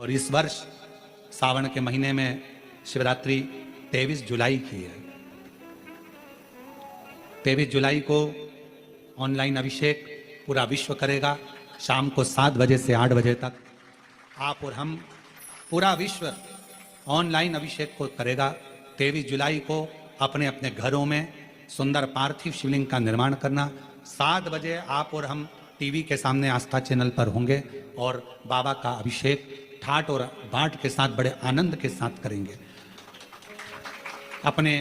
और इस वर्ष सावन के महीने में शिवरात्रि 23 जुलाई की है। 23 जुलाई को ऑनलाइन अभिषेक पूरा विश्व करेगा। शाम को 7 बजे से 8 बजे तक आप और हम, पूरा विश्व ऑनलाइन अभिषेक को करेगा। 23 जुलाई को अपने अपने घरों में सुंदर पार्थिव शिवलिंग का निर्माण करना। 7 बजे आप और हम टीवी के सामने आस्था चैनल पर होंगे और बाबा का अभिषेक ठाट और बाट के साथ बड़े आनंद के साथ करेंगे। अपने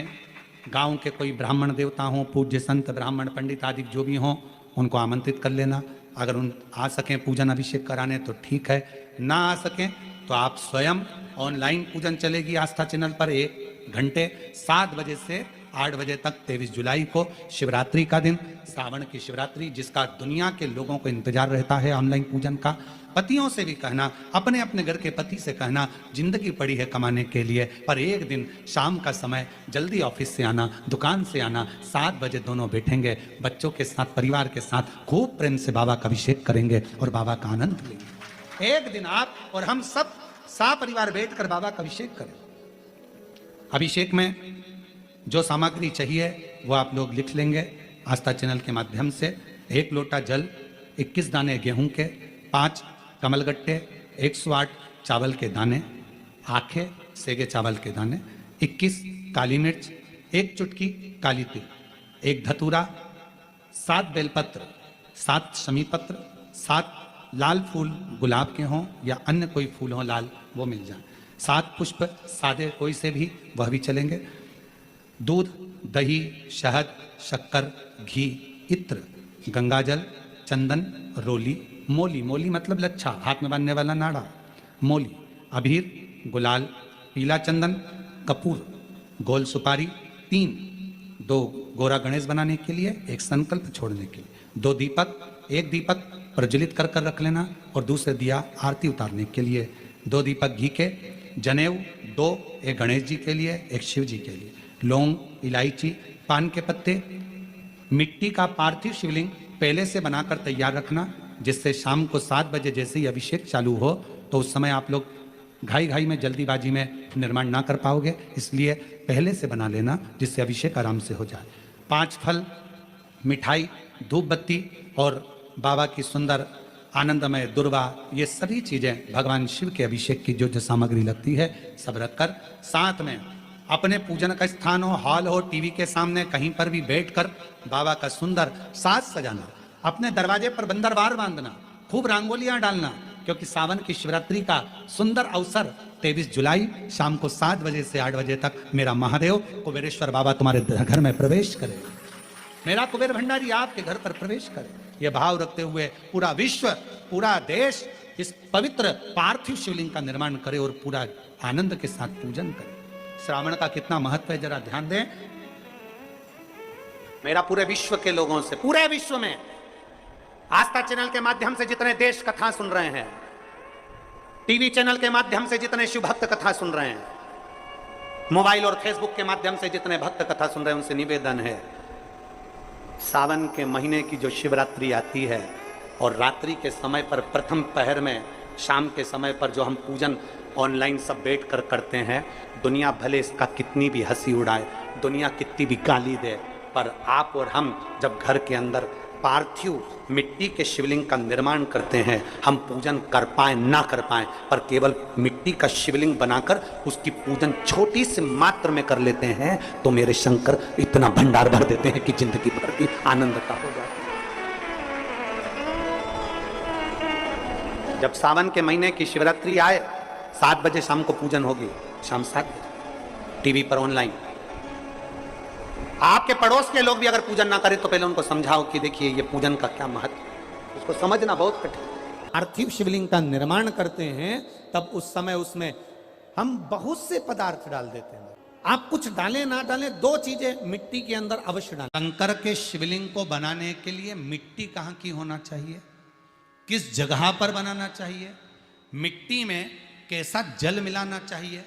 गांव के कोई ब्राह्मण देवता हों, पूज्य संत ब्राह्मण पंडित आदि जो भी हों, उनको आमंत्रित कर लेना। अगर उन आ सकें पूजन अभिषेक कराने तो ठीक है, ना आ सकें तो आप स्वयं ऑनलाइन पूजन चलेगी आस्था चैनल पर 1 घंटे 7 बजे से 8 बजे तक 23 जुलाई को शिवरात्रि का दिन, सावन की शिवरात्रि जिसका दुनिया के लोगों को इंतजार रहता है ऑनलाइन पूजन का। पतियों से भी कहना, अपने अपने घर के पति से कहना, जिंदगी पड़ी है कमाने के लिए, पर एक दिन शाम का समय जल्दी ऑफिस से आना, दुकान से आना, 7 बजे दोनों बैठेंगे, बच्चों के साथ परिवार के साथ खूब प्रेम से बाबा का अभिषेक करेंगे और बाबा का आनंद लेंगे। एक दिन आप और हम सब परिवार बैठकर बाबा का अभिषेक करें। अभिषेक में जो सामग्री चाहिए वो आप लोग लिख लेंगे आस्था चैनल के माध्यम से। 1 लोटा जल, 21 दाने गेहूं के, 5 कमलगट्टे, 108 चावल के दाने, आखे सेगे चावल के दाने, 21 काली मिर्च, 1 चुटकी काली तिल, 1 धतूरा, 7 बेलपत्र, 7 शमीपत्र, 7 लाल फूल गुलाब के हों या अन्य कोई फूल हो लाल वो मिल जाए, 7 पुष्प सादे कोई से भी वह भी चलेंगे, दूध, दही, शहद, शक्कर, घी, इत्र, गंगाजल, चंदन, रोली, मोली, मोली मतलब लच्छा, हाथ में बांधने वाला नाड़ा, मोली, अबीर, गुलाल, पीला चंदन, कपूर, गोल सुपारी, 3, 2 गोरा गणेश बनाने के लिए, 1 संकल्प छोड़ने के लिए, 2 दीपक, 1 दीपक प्रज्वलित कर कर रख लेना और दूसरे दिया आरती उतारने के लिए, 2 दीपक घी के, जनेऊ 2, 1 गणेश जी के लिए, 1 शिव जी के लिए, लौंग, इलायची, पान के पत्ते, मिट्टी का पार्थिव शिवलिंग पहले से बनाकर तैयार रखना, जिससे शाम को 7 बजे जैसे ही अभिषेक चालू हो तो उस समय आप लोग घाई घाई में जल्दीबाजी में निर्माण ना कर पाओगे, इसलिए पहले से बना लेना जिससे अभिषेक आराम से हो जाए। 5 फल, मिठाई, धूप बत्ती और बाबा की सुंदर आनंदमय दुर्वा, ये सभी चीजें भगवान शिव के अभिषेक की जो जो सामग्री लगती है सब रखकर, साथ में अपने पूजन का स्थान हो, हॉल हो, टीवी के सामने कहीं पर भी बैठकर बाबा का सुंदर साज सजाना, अपने दरवाजे पर बंदरवार बांधना, खूब रंगोलियां डालना, क्योंकि सावन की शिवरात्रि का सुंदर अवसर 23 जुलाई शाम को 7 बजे से 8 बजे तक मेरा महादेव कुबेरेश्वर बाबा तुम्हारे घर में प्रवेश करे, मेरा कुबेर भंडारी आपके घर पर प्रवेश करे। यह भाव रखते हुए पूरा विश्व, पूरा देश इस पवित्र पार्थिव शिवलिंग का निर्माण करे और पूरा आनंद के साथ पूजन करे। श्रावण का कितना महत्व है जरा ध्यान दें। मेरा पूरे विश्व के लोगों से, पूरे विश्व में आस्था चैनल के माध्यम से जितने देश कथा सुन रहे हैं, टीवी चैनल के माध्यम से जितने शिव भक्त कथा सुन रहे हैं, मोबाइल और फेसबुक के माध्यम से जितने भक्त कथा सुन रहे हैं, उनसे निवेदन है, सावन के महीने की जो शिवरात्रि आती है और रात्रि के समय पर प्रथम पहर में शाम के समय पर जो हम पूजन ऑनलाइन सब बैठ कर करते हैं, दुनिया भले इसका कितनी भी हंसी उड़ाए, दुनिया कितनी भी गाली दे, पर आप और हम जब घर के अंदर पार्थिव मिट्टी के शिवलिंग का निर्माण करते हैं, हम पूजन कर पाए ना कर पाए, पर केवल मिट्टी का शिवलिंग बनाकर उसकी पूजन छोटी सी मात्र में कर लेते हैं तो मेरे शंकर इतना भंडार भर देते हैं कि जिंदगी भर की आनंदता हो जाती है। जब सावन के महीने की शिवरात्रि आए, 7 बजे शाम को पूजन होगी, शाम 7 बजे टीवी पर ऑनलाइन। आपके पड़ोस के लोग भी अगर पूजन ना करें तो पहले उनको समझाओ कि देखिए ये पूजन का क्या महत्व, उसको समझना बहुत कठिन। पार्थिव शिवलिंग का निर्माण करते हैं तब उस समय उसमें हम बहुत से पदार्थ डाल देते हैं। आप कुछ डालें ना डालें, 2 चीजें मिट्टी के अंदर अवश्य डालें। शंकर के शिवलिंग को बनाने के लिए मिट्टी कहाँ की होना चाहिए, किस जगह पर बनाना चाहिए, मिट्टी में कैसा जल मिलाना चाहिए।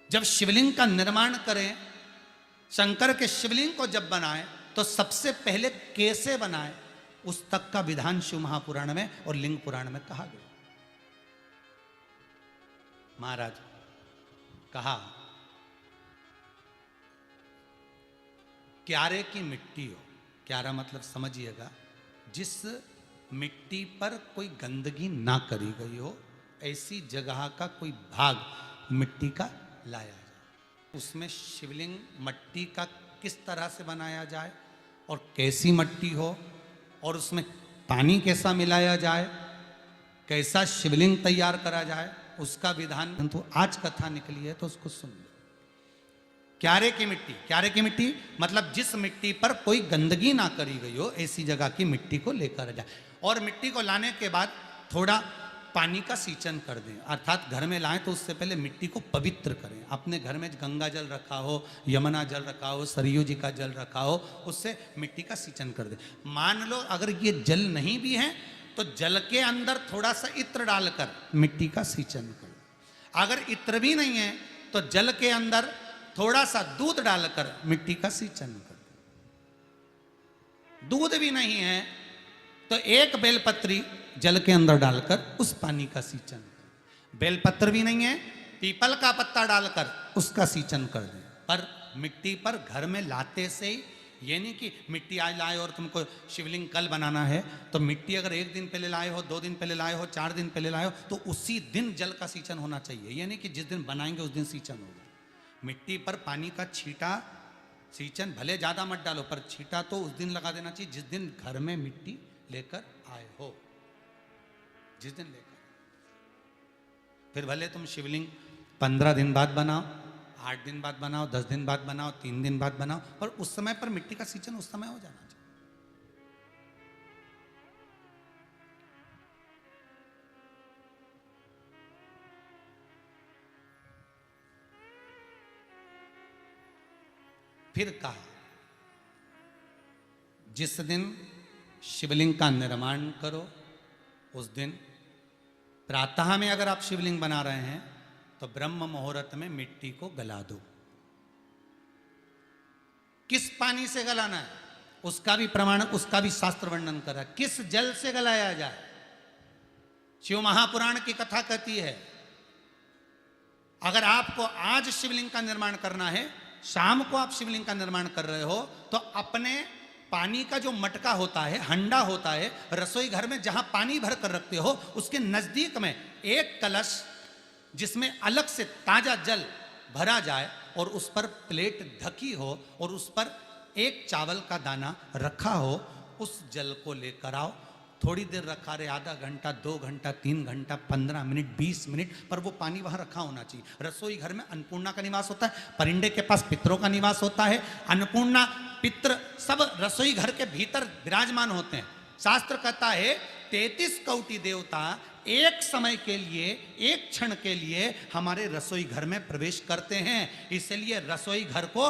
जब शिवलिंग का निर्माण करें, शंकर के शिवलिंग को जब बनाएं तो सबसे पहले कैसे बनाएं, उस तक का विधान शिव महापुराण में और लिंग पुराण में कहा गया। महाराज कहा क्यारे की मिट्टी हो, क्यारा मतलब समझिएगा जिस मिट्टी पर कोई गंदगी ना करी गई हो, ऐसी जगह का कोई भाग मिट्टी का लाया जाए। उसमें शिवलिंग मट्टी का किस तरह से बनाया जाए और कैसी मट्टी हो और उसमें पानी कैसा मिलाया जाए, कैसा शिवलिंग तैयार करा जाए, उसका विधान तो आज कथा निकली है तो उसको सुन लो। क्यारे की मिट्टी, क्यारे की मिट्टी मतलब जिस मिट्टी पर कोई गंदगी ना करी गई हो ऐसी जगह की मिट्टी को लेकर जाए और मिट्टी को लाने के बाद थोड़ा पानी का सींचन कर दें, अर्थात घर में लाएं तो उससे पहले मिट्टी को पवित्र करें। अपने घर में गंगा जल रखा हो, यमुना जल रखा हो, सरयू जी का जल रखा हो, उससे मिट्टी का सींचन कर दें। मान लो अगर ये जल नहीं भी है तो जल के अंदर थोड़ा सा इत्र डालकर मिट्टी का सींचन करें। अगर इत्र भी नहीं है तो जल के अंदर थोड़ा सा दूध डालकर मिट्टी का सींचन कर दें। दूध भी नहीं है तो एक बेलपत्री जल के अंदर डालकर उस पानी का सींचन करें। बेलपत्र भी नहीं है, पीपल का पत्ता डालकर उसका सींचन कर दें। पर मिट्टी पर घर में लाते से ही, ये नहीं कि मिट्टी आज लाए और तुमको शिवलिंग कल बनाना है तो मिट्टी अगर 1 दिन पहले लाए हो, 2 दिन पहले लाए हो, 4 दिन पहले लाए हो तो उसी दिन जल का सींचन होना चाहिए। ये नहीं कि जिस दिन बनाएंगे उस दिन सींचन होगा। मिट्टी पर पानी का छींटा, सींचन भले ज़्यादा मत डालो पर छींटा तो उस दिन लगा देना चाहिए जिस दिन घर में मिट्टी लेकर आए हो, जिस दिन लेकर। फिर भले तुम शिवलिंग 15 दिन बाद बनाओ, 8 दिन बाद बनाओ, 10 दिन बाद बनाओ, 3 दिन बाद बनाओ, पर उस समय पर मिट्टी का सींचन उस समय हो जाना चाहिए। फिर कहा जिस दिन शिवलिंग का निर्माण करो उस दिन प्रातः में अगर आप शिवलिंग बना रहे हैं तो ब्रह्म मुहूर्त में मिट्टी को गला दो। किस पानी से गलाना है उसका भी प्रमाण, उसका भी शास्त्र वर्णन करा। किस जल से गलाया जाए, शिव महापुराण की कथा कहती है अगर आपको आज शिवलिंग का निर्माण करना है, शाम को आप शिवलिंग का निर्माण कर रहे हो तो अपने पानी का जो मटका होता है, हंडा होता है, रसोई घर में जहां पानी भर कर रखते हो उसके नजदीक में एक कलश जिसमें अलग से ताजा जल भरा जाए और उस पर प्लेट ढकी हो और उस पर एक चावल का दाना रखा हो, उस जल को लेकर आओ। थोड़ी देर रखा रहे, आधा घंटा, 2 घंटा, 3 घंटा, 15 मिनट, 20 मिनट, पर वो पानी वहां रखा होना चाहिए। रसोई घर में अन्नपूर्णा का निवास होता है, परिंदे के पास पितरों का निवास होता है। अन्नपूर्णा, पित्र सब रसोई घर के भीतर विराजमान होते हैं। शास्त्र कहता है 33 कौटि देवता एक समय के लिए, एक क्षण के लिए हमारे रसोई घर में प्रवेश करते हैं। इसलिए रसोई घर को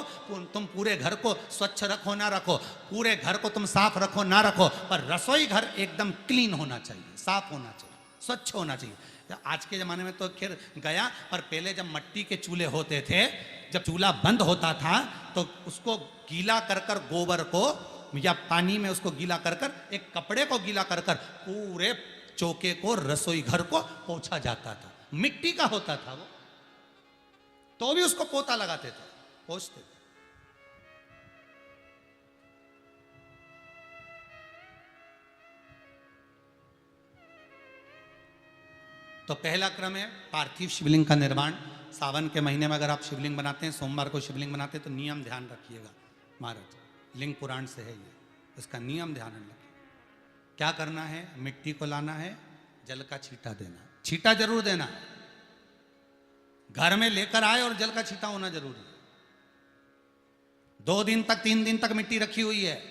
तुम पूरे घर को स्वच्छ रखो ना रखो, पूरे घर को तुम साफ रखो ना रखो, पर रसोई घर एकदम क्लीन होना चाहिए, साफ होना चाहिए, स्वच्छ होना चाहिए। आज के ज़माने में तो खैर गया, पर पहले जब मट्टी के चूल्हे होते थे, जब चूल्हा बंद होता था तो उसको गीला कर कर, गोबर को या पानी में उसको गीला कर कर, एक कपड़े को गीला कर कर पूरे चौके को, रसोई घर को पोंछा जाता था। मिट्टी का होता था वो, तो भी उसको पोता लगाते थे, पोंछते थे। तो पहला क्रम है पार्थिव शिवलिंग का निर्माण। सावन के महीने में अगर आप शिवलिंग बनाते हैं, सोमवार को शिवलिंग बनाते हैं, तो नियम ध्यान रखिएगा महाराज, लिंग पुराण से है ये, इसका नियम ध्यान रखिए। क्या करना है, मिट्टी को लाना है, जल का छींटा देना, छींटा जरूर देना, घर में लेकर आए और जल का छींटा होना जरूरी है। 2 दिन तक, 3 दिन तक मिट्टी रखी हुई है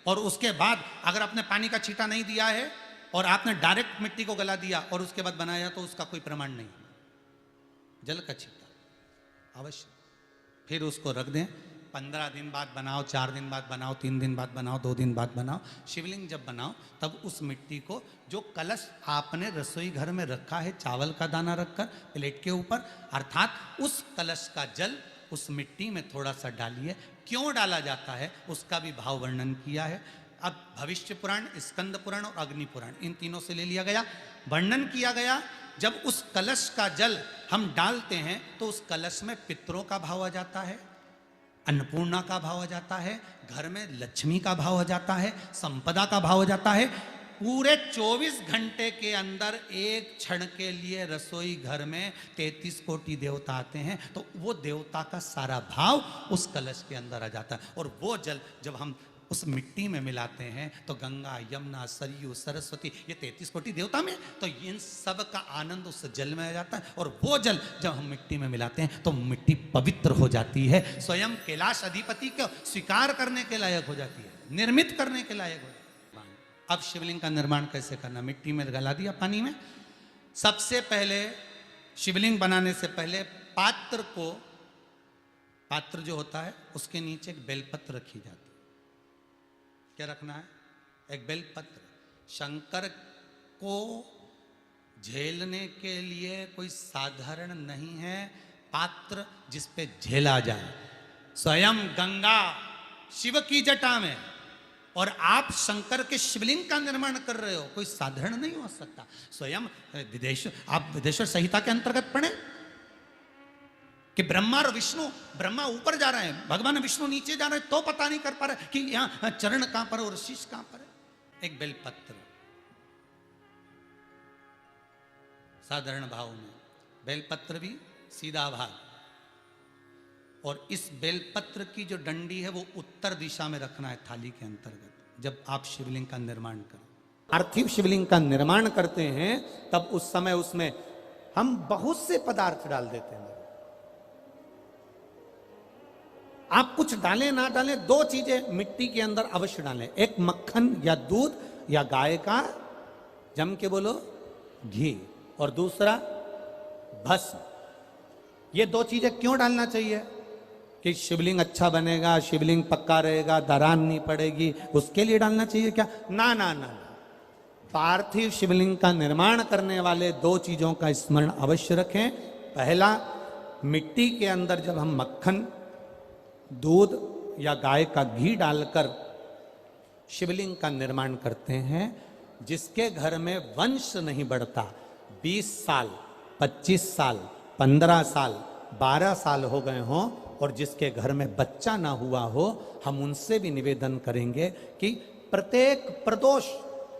और उसके बाद अगर आपने पानी का छींटा नहीं दिया है और आपने डायरेक्ट मिट्टी को गला दिया और उसके बाद बनाया तो उसका कोई प्रमाण नहीं। जल का छींटा अवश्य। फिर उसको रख दें, 15 दिन बाद बनाओ, 4 दिन बाद बनाओ, 3 दिन बाद बनाओ, 2 दिन बाद बनाओ। शिवलिंग जब बनाओ तब उस मिट्टी को, जो कलश आपने रसोई घर में रखा है चावल का दाना रखकर प्लेट के ऊपर, अर्थात उस कलश का जल उस मिट्टी में थोड़ा सा डालिए। क्यों डाला जाता है उसका भी भाव वर्णन किया है। अब भविष्य पुराण, स्कंद पुराण और अग्नि पुराण, इन तीनों से ले लिया गया, वर्णन किया गया। जब उस कलश का जल हम डालते हैं तो उस कलश में पितरों का भाव आ जाता है, अन्नपूर्णा का भाव आ जाता है, घर में लक्ष्मी का भाव आ जाता है, संपदा का भाव आ जाता है। पूरे 24 घंटे के अंदर एक क्षण के लिए रसोई घर में 33 कोटि देवता आते हैं, तो वो देवता का सारा भाव उस कलश के अंदर आ जाता है। और वो जल जब हम उस मिट्टी में मिलाते हैं तो गंगा, यमुना, सरयू, सरस्वती, ये 33 कोटि देवता में, तो इन सब का आनंद उस जल में आ जाता है। और वो जल जब हम मिट्टी में मिलाते हैं तो मिट्टी पवित्र हो जाती है, स्वयं कैलाश अधिपति को स्वीकार करने के लायक हो जाती है, निर्मित करने के लायक हो जाती है। अब शिवलिंग का निर्माण कैसे करना? मिट्टी में गला दिया पानी में। सबसे पहले शिवलिंग बनाने से पहले पात्र जो होता है उसके नीचे एक बेलपत्र रखी जाती है। क्या रखना है? एक बेलपत्र। शंकर को झेलने के लिए कोई साधारण नहीं है पात्र जिस पे झेला जाए। स्वयं गंगा शिव की जटा में और आप शंकर के शिवलिंग का निर्माण कर रहे हो, कोई साधारण नहीं हो सकता। स्वयं आप विदेश्वर संहिता के अंतर्गत पढ़े कि ब्रह्मा और विष्णु, ब्रह्मा ऊपर जा रहे हैं, भगवान विष्णु नीचे जा रहे हैं, तो पता नहीं कर पा रहे कि यहां चरण कहां पर और शीश कहां पर है। एक बेलपत्र साधारण भाव में, बेलपत्र भी सीधा भाग, और इस बेलपत्र की जो डंडी है वो उत्तर दिशा में रखना है थाली के अंतर्गत। जब आप शिवलिंग का निर्माण करें, पार्थिव शिवलिंग का निर्माण करते हैं, तब उस समय उसमें हम बहुत से पदार्थ डाल देते हैं। आप कुछ डालें ना डालें, दो चीजें मिट्टी के अंदर अवश्य डालें। एक मक्खन या दूध या गाय का, जम के बोलो, घी, और दूसरा भस्म। ये दो चीजें क्यों डालना चाहिए? कि शिवलिंग अच्छा बनेगा, शिवलिंग पक्का रहेगा, दरार नहीं पड़ेगी, उसके लिए डालना चाहिए क्या? ना ना ना, पार्थिव शिवलिंग का निर्माण करने वाले दो चीजों का स्मरण अवश्य रखें। पहला, मिट्टी के अंदर जब हम मक्खन, दूध या गाय का घी डालकर शिवलिंग का निर्माण करते हैं, जिसके घर में वंश नहीं बढ़ता, 20 साल, 25 साल, 15 साल, 12 साल हो गए हों, और जिसके घर में बच्चा ना हुआ हो, हम उनसे भी निवेदन करेंगे कि प्रत्येक प्रदोष,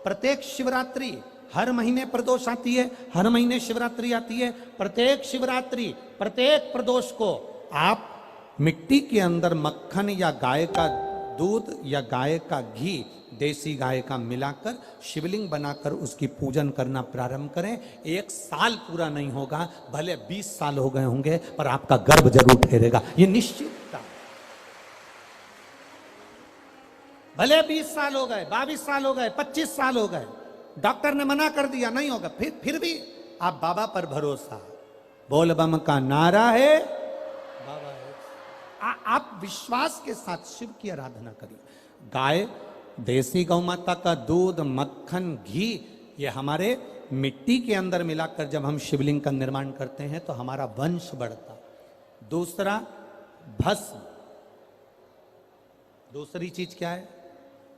प्रत्येक शिवरात्रि, हर महीने प्रदोष आती है, हर महीने शिवरात्रि आती है, प्रत्येक शिवरात्रि, प्रत्येक प्रदोष को आप मिट्टी के अंदर मक्खन या गाय का दूध या गाय का घी, देसी गाय का मिलाकर शिवलिंग बनाकर उसकी पूजन करना प्रारंभ करें। 1 साल पूरा नहीं होगा, भले 20 साल हो गए होंगे, पर आपका गर्भ जरूर ठहरेगा, ये निश्चित। भले 20 साल हो गए, 22 साल हो गए, 25 साल हो गए, डॉक्टर ने मना कर दिया नहीं होगा, फिर भी आप बाबा पर भरोसा, बोल बम का नारा है, बाबा है। आप विश्वास के साथ शिव की आराधना करिए। गाय, देसी गौ माता का दूध, मक्खन, घी, ये हमारे मिट्टी के अंदर मिलाकर जब हम शिवलिंग का निर्माण करते हैं तो हमारा वंश बढ़ता। दूसरा, भस्म। दूसरी चीज क्या है?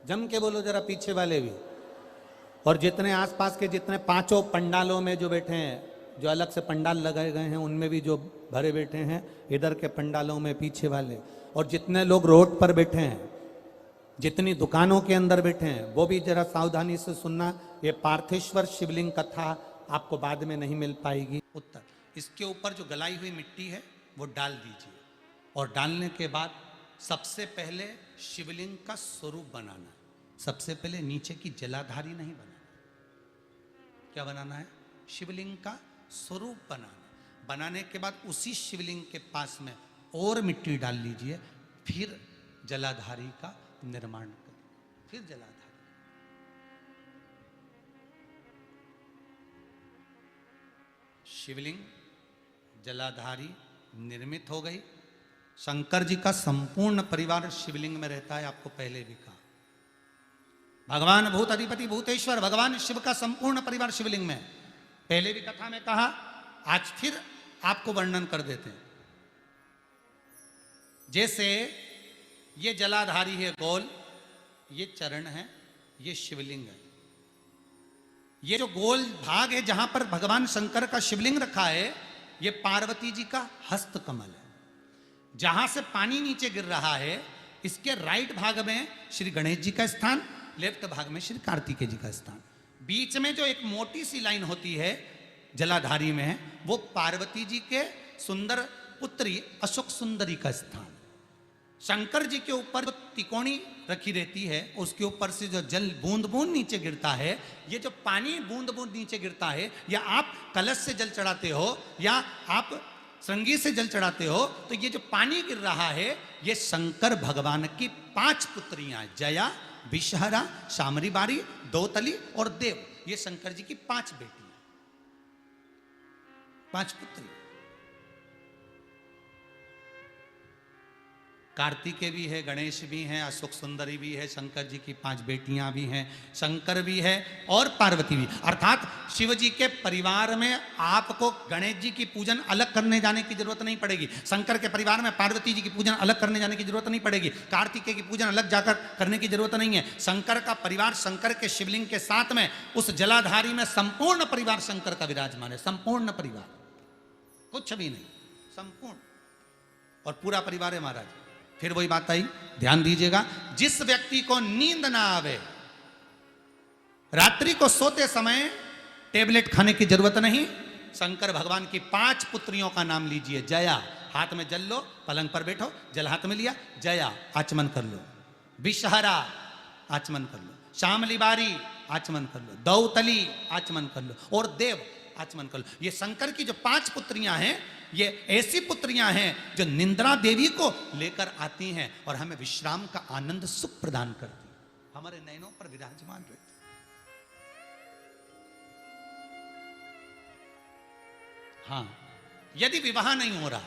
जम के बोलो जरा पीछे वाले भी, और जितने आसपास के जितने 5 पंडालों में जो बैठे हैं, जो अलग से पंडाल लगाए गए हैं उनमें भी जो भरे बैठे हैं, इधर के पंडालों में पीछे वाले, और जितने लोग रोड पर बैठे हैं, जितनी दुकानों के अंदर बैठे हैं, वो भी जरा सावधानी से सुनना। ये पार्थेश्वर शिवलिंग कथा आपको बाद में नहीं मिल पाएगी। उत्तर, इसके ऊपर जो गलाई हुई मिट्टी है वो डाल दीजिए, और डालने के बाद सबसे पहले शिवलिंग का स्वरूप बनाना। सबसे पहले नीचे की जलाधारी नहीं बनाना। क्या बनाना है? शिवलिंग का स्वरूप बनाना। बनाने के बाद उसी शिवलिंग के पास में और मिट्टी डाल लीजिए, फिर जलाधारी का निर्माण करें, फिर जलाधारी। शिवलिंग, जलाधारी निर्मित हो गई। शंकर जी का संपूर्ण परिवार शिवलिंग में रहता है, आपको पहले भी कहा। भगवान भूत अधिपति भूतेश्वर, भगवान शिव का संपूर्ण परिवार शिवलिंग में, पहले भी कथा में कहा, आज फिर आपको वर्णन कर देते हैं। जैसे ये जलाधारी है गोल, ये चरण है, ये शिवलिंग है। ये जो गोल भाग है जहां पर भगवान शंकर का शिवलिंग रखा है, ये पार्वती जी का हस्त कमल है। जहां से पानी नीचे गिर रहा है, इसके राइट भाग में श्री गणेश जी का स्थान, लेफ्ट भाग में श्री कार्तिकेय जी का स्थान। बीच में जो एक मोटी सी लाइन होती है जलाधारी में है, वो पार्वती जी के सुंदर पुत्री अशोक सुंदरी का स्थान। शंकर जी के ऊपर जो तिकोनी रखी रहती है, उसके ऊपर से जो जल बूंद बूंद नीचे गिरता है, ये जो पानी बूंद बूंद नीचे गिरता है, या आप कलश से जल चढ़ाते हो या आप श्रृंगी से जल चढ़ाते हो, तो ये जो पानी गिर रहा है, ये शंकर भगवान की 5 पुत्रियां, जया, विषहरा, शामरी बारी, दौतली और देव, ये शंकर जी की 5 बेटियां, 5 पुत्री। कार्तिकेय भी है, गणेश भी हैं, अशोक सुंदरी भी है, शंकर जी की 5 बेटियां भी हैं, शंकर भी है और पार्वती भी। अर्थात शिव जी के परिवार में आपको गणेश जी की पूजन अलग करने जाने की जरूरत नहीं पड़ेगी, शंकर के परिवार में पार्वती जी की पूजन अलग करने जाने की जरूरत नहीं पड़ेगी, कार्तिकेय की पूजन अलग जाकर करने की जरूरत नहीं है। शंकर का परिवार शंकर के शिवलिंग के साथ में उस जलाधारी में संपूर्ण परिवार शंकर का विराजमान है, संपूर्ण परिवार, कुछ भी नहीं, संपूर्ण और पूरा परिवार है महाराज। फिर वही बात आई, ध्यान दीजिएगा, जिस व्यक्ति को नींद ना आवे, रात्रि को सोते समय टेबलेट खाने की जरूरत नहीं, शंकर भगवान की 5 पुत्रियों का नाम लीजिए। जया, हाथ में जल लो, पलंग पर बैठो, जल हाथ में लिया, जया आचमन कर लो, विषहरा आचमन कर लो, शामली बारी आचमन कर लो, दौतली आचमन कर लो और देव आचमन कर लो। ये शंकर की जो 5 पुत्रियां हैं, ये ऐसी पुत्रियां हैं जो निंद्रा देवी को लेकर आती हैं और हमें विश्राम का आनंद सुख प्रदान करती हैं, हमारे नयनों पर विराजमान रहती। हाँ, यदि विवाह नहीं हो रहा,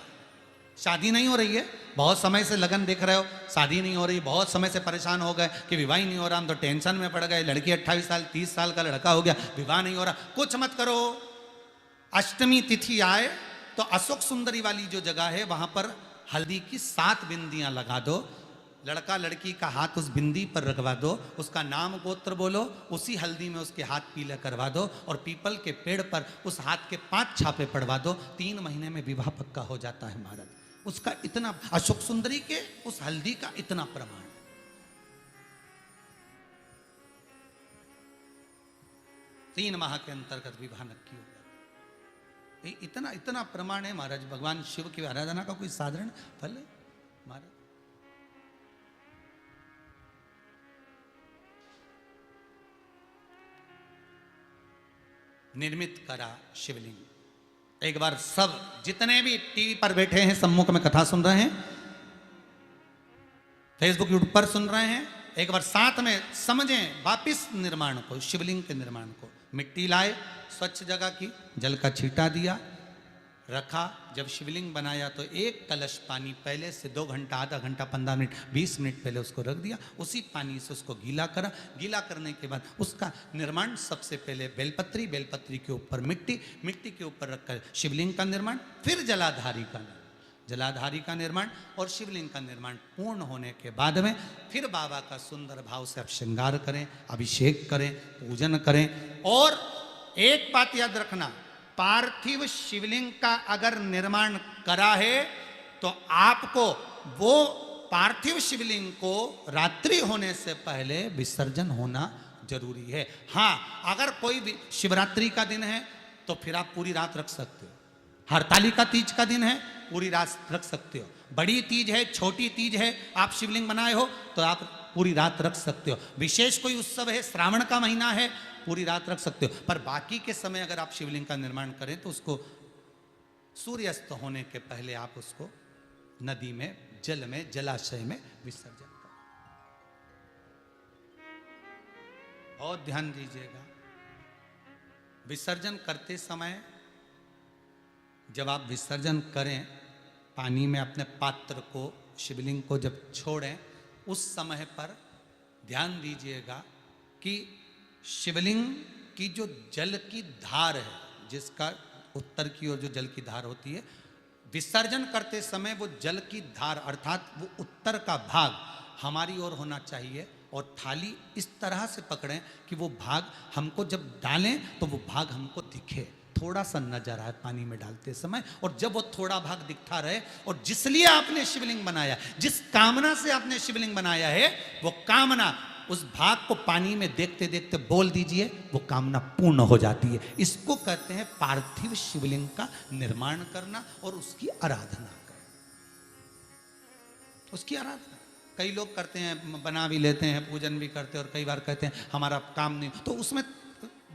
शादी नहीं हो रही है, बहुत समय से लगन देख रहे हो, शादी नहीं हो रही, बहुत समय से परेशान हो गए कि विवाह ही नहीं हो रहा, हम तो टेंशन में पड़ गए, लड़की 28 साल 30 साल का लड़का हो गया, विवाह नहीं हो रहा, कुछ मत करो। अष्टमी तिथि आए तो अशोक सुंदरी वाली जो जगह है, वहां पर हल्दी की 7 बिंदियां लगा दो, लड़का लड़की का हाथ उस बिंदी पर रखवा दो, उसका नाम गोत्र बोलो, उसी हल्दी में उसके हाथ पीले करवा दो और पीपल के पेड़ पर उस हाथ के 5 छापे पड़वा दो, 3 महीने में विवाह पक्का हो जाता है महाराज। उसका इतना, अशोक सुंदरी के उस हल्दी का इतना प्रमाण। 3 माह के अंतर्गत विवाह नक्की हो गया। इतना इतना प्रमाण है महाराज। भगवान शिव की आराधना का कोई साधारण फल है महाराज। निर्मित करा शिवलिंग। एक बार सब जितने भी टीवी पर बैठे हैं, सम्मुख में कथा सुन रहे हैं, फेसबुक यूट्यूब पर सुन रहे हैं, एक बार साथ में समझें वापिस निर्माण को, शिवलिंग के निर्माण को। मिट्टी लाए, स्वच्छ जगह की, जल का छींटा दिया, रखा। जब शिवलिंग बनाया तो 1 कलश पानी पहले से 2 घंटा, आधा घंटा, 15 मिनट, 20 मिनट पहले उसको रख दिया। उसी पानी से उसको गीला करा। गीला करने के बाद उसका निर्माण, सबसे पहले बेलपत्री, बेलपत्री के ऊपर मिट्टी, मिट्टी के ऊपर रखकर शिवलिंग का निर्माण, फिर जलाधारी का निर्माण, जलाधारी का निर्माण और शिवलिंग का निर्माण पूर्ण होने के बाद में फिर बाबा का सुंदर भाव से आप श्रृंगार करें, अभिषेक करें, पूजन करें। और एक बात याद रखना, पार्थिव शिवलिंग का अगर निर्माण करा है तो आपको वो पार्थिव शिवलिंग को रात्रि होने से पहले विसर्जन होना जरूरी है। हाँ, अगर कोई शिवरात्रि का दिन है तो फिर आप पूरी रात रख सकते हो। हरतालिका तीज का दिन है, पूरी रात रख सकते हो। बड़ी तीज है, छोटी तीज है, आप शिवलिंग बनाए हो तो आप पूरी रात रख सकते हो। विशेष कोई उत्सव है, श्रावण का महीना है, पूरी रात रख सकते हो। पर बाकी के समय अगर आप शिवलिंग का निर्माण करें तो उसको सूर्यास्त होने के पहले आप उसको नदी में, जल में, जलाशय में विसर्जन करें। बहुत ध्यान दीजिएगा, विसर्जन करते समय जब आप विसर्जन करें, पानी में अपने पात्र को, शिवलिंग को जब छोड़ें, उस समय पर ध्यान दीजिएगा कि शिवलिंग की जो जल की धार है, जिसका उत्तर की ओर जो जल की धार होती है, विसर्जन करते समय वो जल की धार अर्थात वो उत्तर का भाग हमारी ओर होना चाहिए और थाली इस तरह से पकड़ें कि वो भाग हमको जब डालें तो वो भाग हमको दिखे। थोड़ा सा नजर आए पानी में डालते समय, और जब वो थोड़ा भाग दिखता रहे, और जिसलिए आपने शिवलिंग बनाया, जिस कामना से आपने शिवलिंग बनाया है, वो कामना उस भाग को पानी में देखते देखते बोल दीजिए, वो कामना पूर्ण हो जाती है। इसको कहते हैं पार्थिव शिवलिंग का निर्माण करना और उसकी आराधना करना। उसकी आराधना कई लोग करते हैं, बना भी लेते हैं, पूजन भी करते हैं, और कई बार कहते हैं हमारा काम नहीं, तो उसमें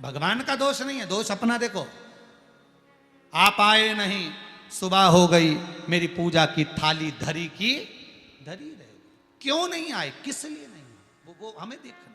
भगवान का दोष नहीं है, दोष अपना। देखो, आप आए नहीं, सुबह हो गई, मेरी पूजा की थाली धरी की धरी रहे, क्यों नहीं आए, किस लिए नहीं, वो हमें देखना।